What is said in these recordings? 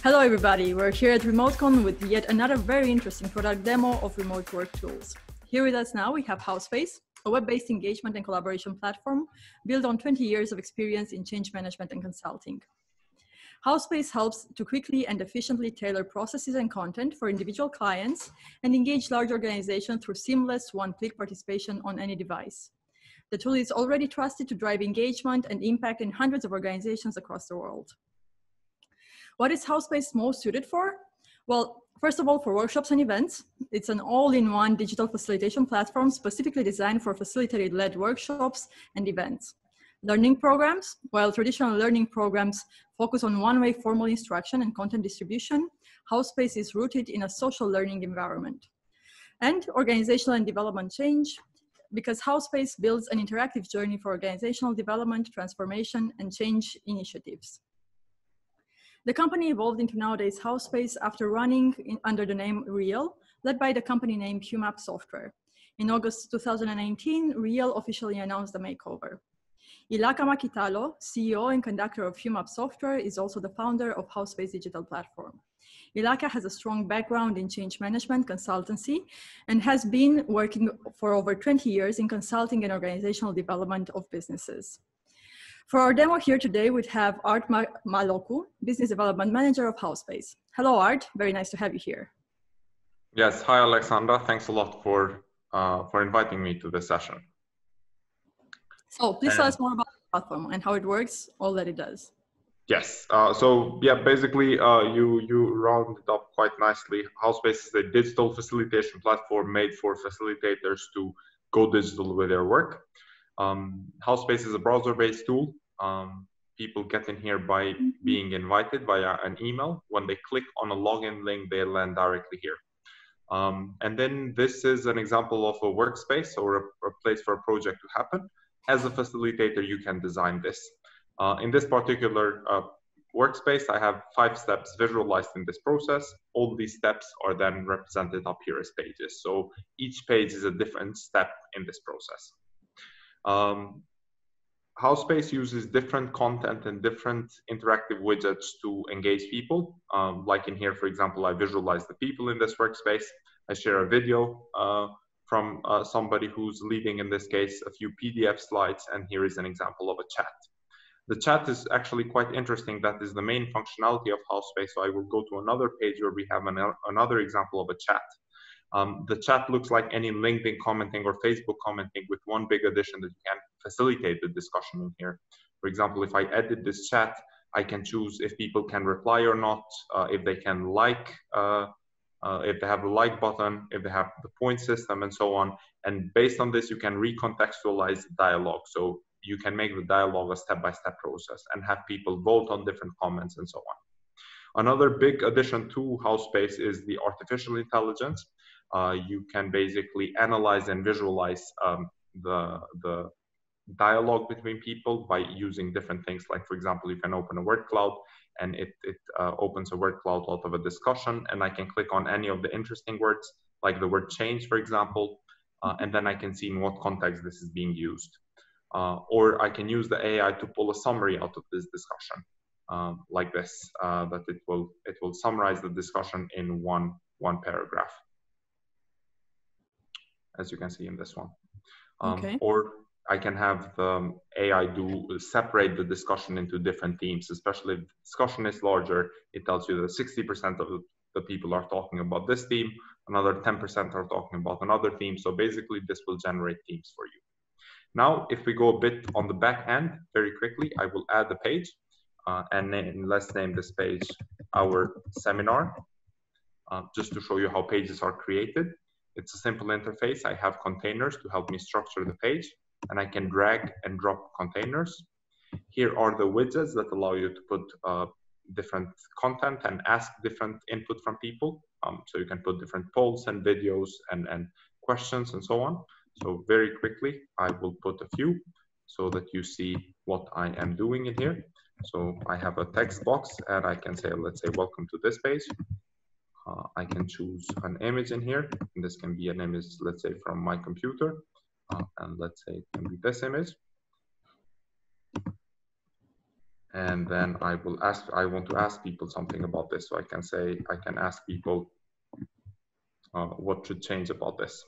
Hello everybody, we're here at RemoteCon with yet another very interesting product demo of remote work tools. Here with us now we have Howspace, a web-based engagement and collaboration platform built on 20 years of experience in change management and consulting. Howspace helps to quickly and efficiently tailor processes and content for individual clients and engage large organizations through seamless one-click participation on any device. The tool is already trusted to drive engagement and impact in hundreds of organizations across the world. What is Howspace most suited for? Well, first of all, for workshops and events. It's an all-in-one digital facilitation platform specifically designed for facilitator-led workshops and events. Learning programs, while traditional learning programs focus on one-way formal instruction and content distribution, Howspace is rooted in a social learning environment. And organizational and development change, because Howspace builds an interactive journey for organizational development, transformation, and change initiatives. The company evolved into nowadays Howspace after running under the name Real, led by the company name Humap Software. In August 2019, Real officially announced the makeover. Ilaka Makitalo, CEO and conductor of Humap Software, is also the founder of Howspace Digital Platform. Ilaka has a strong background in change management consultancy and has been working for over 20 years in consulting and organizational development of businesses. For our demo here today, we have Art Maloku, Business Development Manager of Howspace. Hello, Art. Very nice to have you here. Yes. Hi, Alexandra. Thanks a lot for inviting me to this session. So please tell us more about the platform and how it works, all that it does. Yes. So yeah, basically, you rounded up quite nicely. Howspace is a digital facilitation platform made for facilitators to go digital with their work. Howspace is a browser-based tool. People get in here by being invited via an email. When they click on a login link, they land directly here. And then this is an example of a workspace or a place for a project to happen. As a facilitator, you can design this. In this particular workspace, I have 5 steps visualized in this process. All these steps are then represented up here as pages. So each page is a different step in this process. Howspace uses different content and different interactive widgets to engage people. Like in here, for example, I visualize the people in this workspace. I share a video from somebody who's leading, in this case, a few PDF slides, and here is an example of a chat. The chat is actually quite interesting. That is the main functionality of Howspace. So I will go to another page where we have another example of a chat. The chat looks like any LinkedIn commenting or Facebook commenting, with one big addition that you can facilitate the discussion in here. For example, if I edit this chat, I can choose if people can reply or not, if they can like, if they have the like button, if they have the point system, and so on. And based on this, you can recontextualize the dialogue. So you can make the dialogue a step-by-step process and have people vote on different comments and so on. Another big addition to Howspace is the artificial intelligence. You can basically analyze and visualize the dialogue between people by using different things. Like, for example, you can open a word cloud and it opens a word cloud out of a discussion, and I can click on any of the interesting words, like the word change, for example, and then I can see in what context this is being used. Or I can use the AI to pull a summary out of this discussion, like this, that it will summarize the discussion in one paragraph, as you can see in this one. Okay. Or I can have the AI separate the discussion into different themes, especially if the discussion is larger. It tells you that 60% of the people are talking about this theme, another 10% are talking about another theme. So basically this will generate themes for you. Now, if we go a bit on the back end, very quickly, I will add a page, and let's name this page our seminar, just to show you how pages are created. It's a simple interface. I have containers to help me structure the page, and I can drag and drop containers. Here are the widgets that allow you to put different content and ask different input from people. So you can put different polls and videos and questions and so on. So very quickly, I will put a few so that you see what I am doing in here. So I have a text box, and I can say, let's say, welcome to this page. I can choose an image in here. And this can be an image, let's say, from my computer. And let's say it can be this image. And then I want to ask people something about this. So I can ask people what should change about this.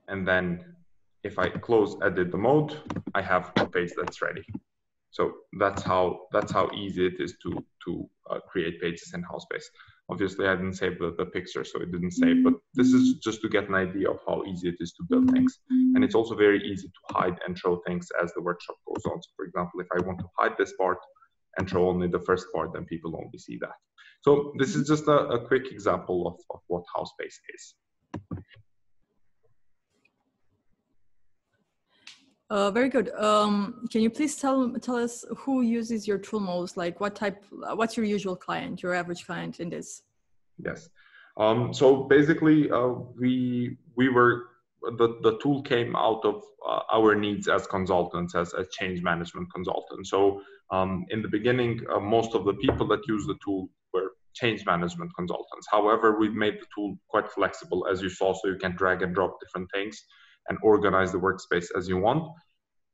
And then if I close edit the mode, I have a page that's ready. So that's how easy it is to create pages in Howspace. Obviously, I didn't save the picture, so it didn't save, but this is just to get an idea of how easy it is to build things. And it's also very easy to hide and show things as the workshop goes on. So for example, if I want to hide this part and show only the first part, then people only see that. So this is just a quick example of what Howspace is. Very good. Can you please tell us who uses your tool most? Like what's your usual client, your average client in this? Yes. So basically, the tool came out of our needs as consultants, as change management consultants. So in the beginning, most of the people that use the tool were change management consultants. However, we've made the tool quite flexible, as you saw, so you can drag and drop different things and organize the workspace as you want,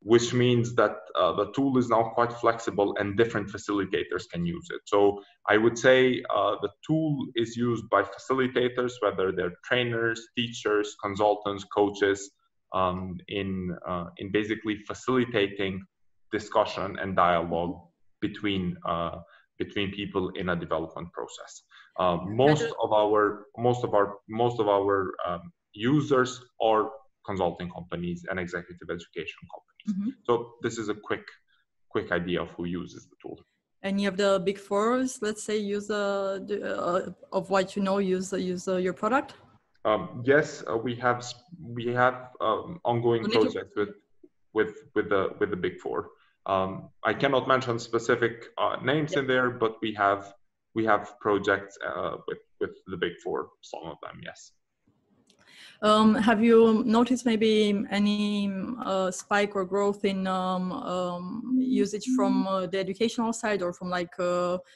which means that the tool is now quite flexible and different facilitators can use it. So I would say the tool is used by facilitators, whether they're trainers, teachers, consultants, coaches, in basically facilitating discussion and dialogue between people in a development process. Most of our users are consulting companies and executive education companies. So this is a quick idea of who uses the tool. Any of the big fours, let's say, use of what you know, use your product? Yes, we have ongoing projects with the big four. I cannot mention specific names in there, but we have projects with the big four. Some of them, yes. Have you noticed maybe any spike or growth in usage from the educational side or from like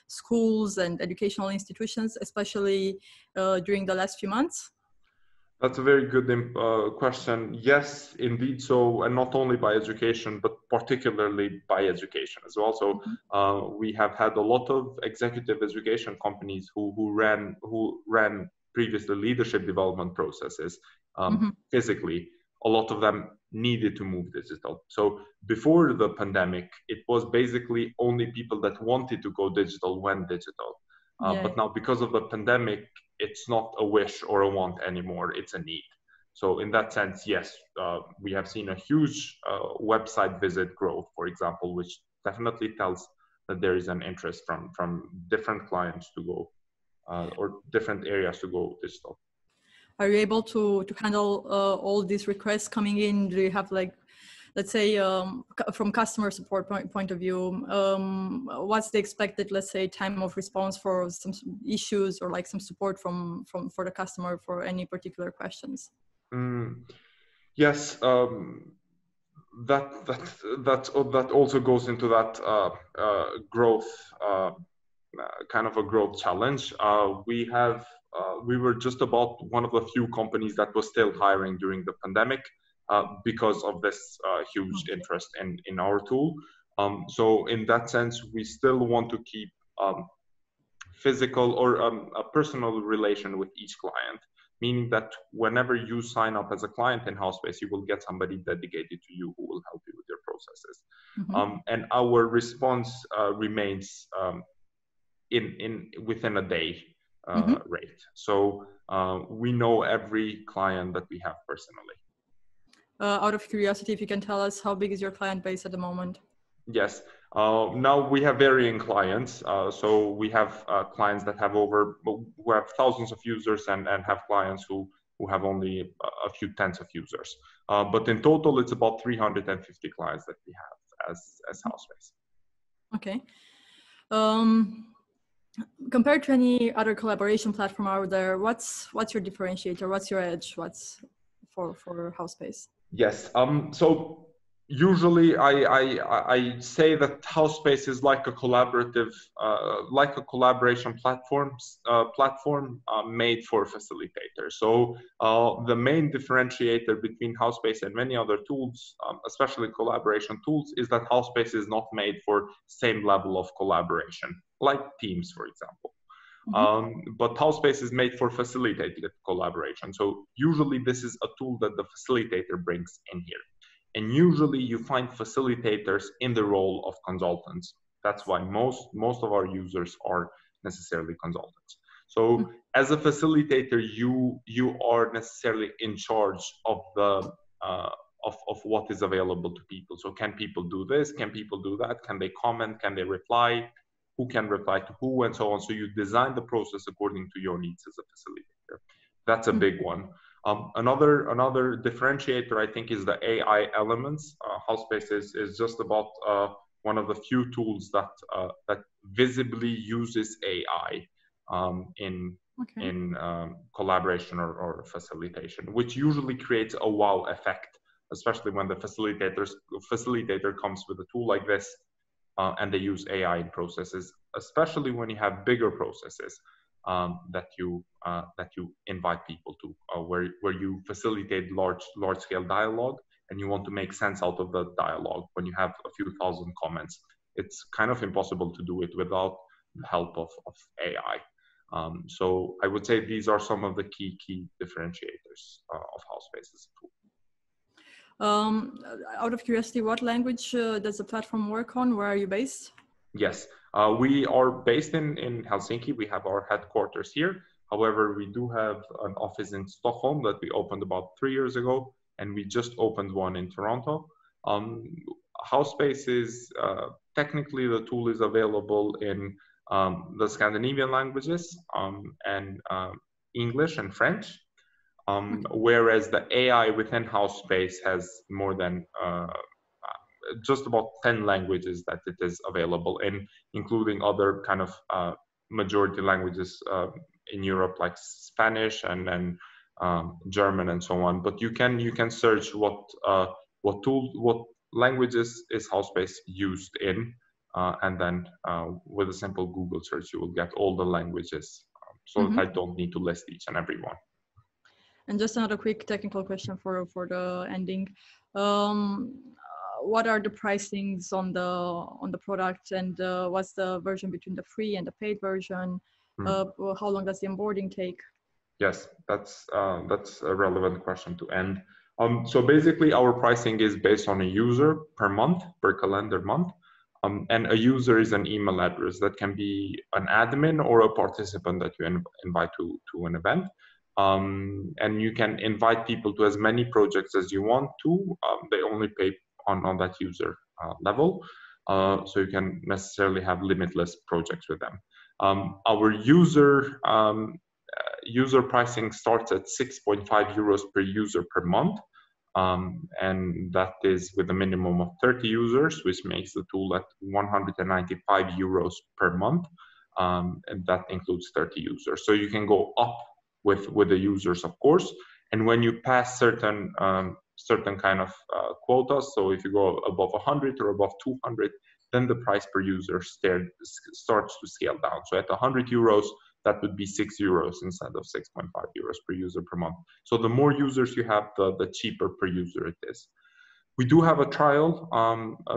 schools and educational institutions, especially during the last few months? That's a very good question. Yes, indeed. So, and not only by education, but particularly by education as well. So, we have had a lot of executive education companies who ran previously leadership development processes physically. A lot of them needed to move digital. So before the pandemic, it was basically only people that wanted to go digital went digital. But now because of the pandemic, it's not a wish or a want anymore, it's a need. So in that sense, yes, we have seen a huge website visit growth, for example, which definitely tells that there is an interest from different clients to go or different areas to go digital. Are you able to handle all these requests coming in? Do you have like, let's say, from customer support point of view, what's the expected, let's say, time of response for some issues or like some support for the customer for any particular questions? Yes, that also goes into that growth, kind of a growth challenge. We were just about one of the few companies that was still hiring during the pandemic because of this huge interest in our tool. So in that sense, we still want to keep physical or a personal relation with each client, meaning that whenever you sign up as a client in Howspace, you will get somebody dedicated to you who will help you with your processes. And our response remains within a day rate. So we know every client that we have personally. Out of curiosity, if you can tell us how big is your client base at the moment? Yes. Now we have varying clients. So we have clients that have who have thousands of users and have clients who have only a few tens of users. But in total, it's about 350 clients that we have as Howspace. Okay. Compared to any other collaboration platform out there, what's your differentiator? What's your edge? What's for Howspace? Yes. So Usually, I say that Howspace is like a collaborative, like a collaboration platform made for facilitators. So the main differentiator between Howspace and many other tools, especially collaboration tools, is that Howspace is not made for same level of collaboration, like Teams, for example. But Howspace is made for facilitated collaboration. So usually this is a tool that the facilitator brings in here. And usually you find facilitators in the role of consultants. That's why most of our users are necessarily consultants. So as a facilitator, you are necessarily in charge of the of what is available to people. So can people do this? Can people do that? Can they comment? Can they reply? Who can reply to who, and so on. So you design the process according to your needs as a facilitator. That's a big one. Another differentiator, I think, is the AI elements. Howspace is just about one of the few tools that visibly uses AI in collaboration or facilitation, which usually creates a wow effect, especially when the facilitator comes with a tool like this and they use AI in processes, especially when you have bigger processes. That you invite people to, where you facilitate large scale dialogue, and you want to make sense out of the dialogue. When you have a few thousand comments, it's kind of impossible to do it without the help of AI. So I would say these are some of the key differentiators of Howspace as a tool. Out of curiosity, what language does the platform work on? Where are you based? Yes, we are based in Helsinki. We have our headquarters here. However, we do have an office in Stockholm that we opened about 3 years ago, and we just opened one in Toronto. Howspace is technically, the tool is available in the Scandinavian languages and English and French, whereas the AI within Howspace has more than just about 10 languages that it is available in, including other kind of majority languages in Europe, like Spanish and then German and so on. But you can search what languages is Howspace used in, and then with a simple Google search, you will get all the languages. So that I don't need to list each and every one. And just another quick technical question for the ending. What are the pricings on the product, and what's the version between the free and the paid version? How long does the onboarding take? Yes, that's a relevant question to end. So basically, our pricing is based on a user per month, per calendar month, and a user is an email address that can be an admin or a participant that you invite to an event. And you can invite people to as many projects as you want to. They only pay on that user level, so you can necessarily have limitless projects with them. Our user pricing starts at 6.5 euros per user per month, and that is with a minimum of 30 users, which makes the tool at 195 euros per month, and that includes 30 users. So you can go up with the users, of course, and when you pass certain kind of quotas, so if you go above 100 or above 200, then the price per user starts to scale down. So at 100 euros, that would be 6 euros instead of 6.5 euros per user per month. So the more users you have, the cheaper per user it is. We do have a trial,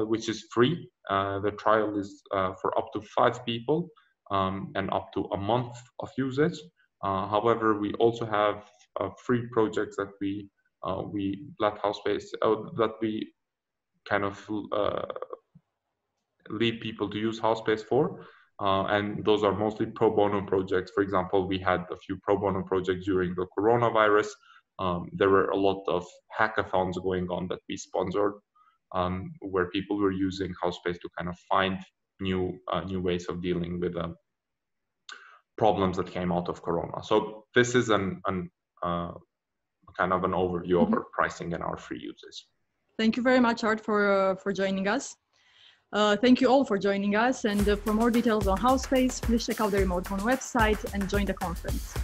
which is free. The trial is for up to 5 people and up to a month of usage. However, we also have free projects that we let Howspace that we kind of lead people to use Howspace for, and those are mostly pro bono projects. For example, we had a few pro bono projects during the coronavirus. There were a lot of hackathons going on that we sponsored, where people were using Howspace to kind of find new ways of dealing with problems that came out of Corona. So this is an kind of an overview of our pricing and our free usage. Thank you very much, Art, for joining us. Thank you all for joining us. And for more details on Howspace, please check out the RemoteCon website and join the conference.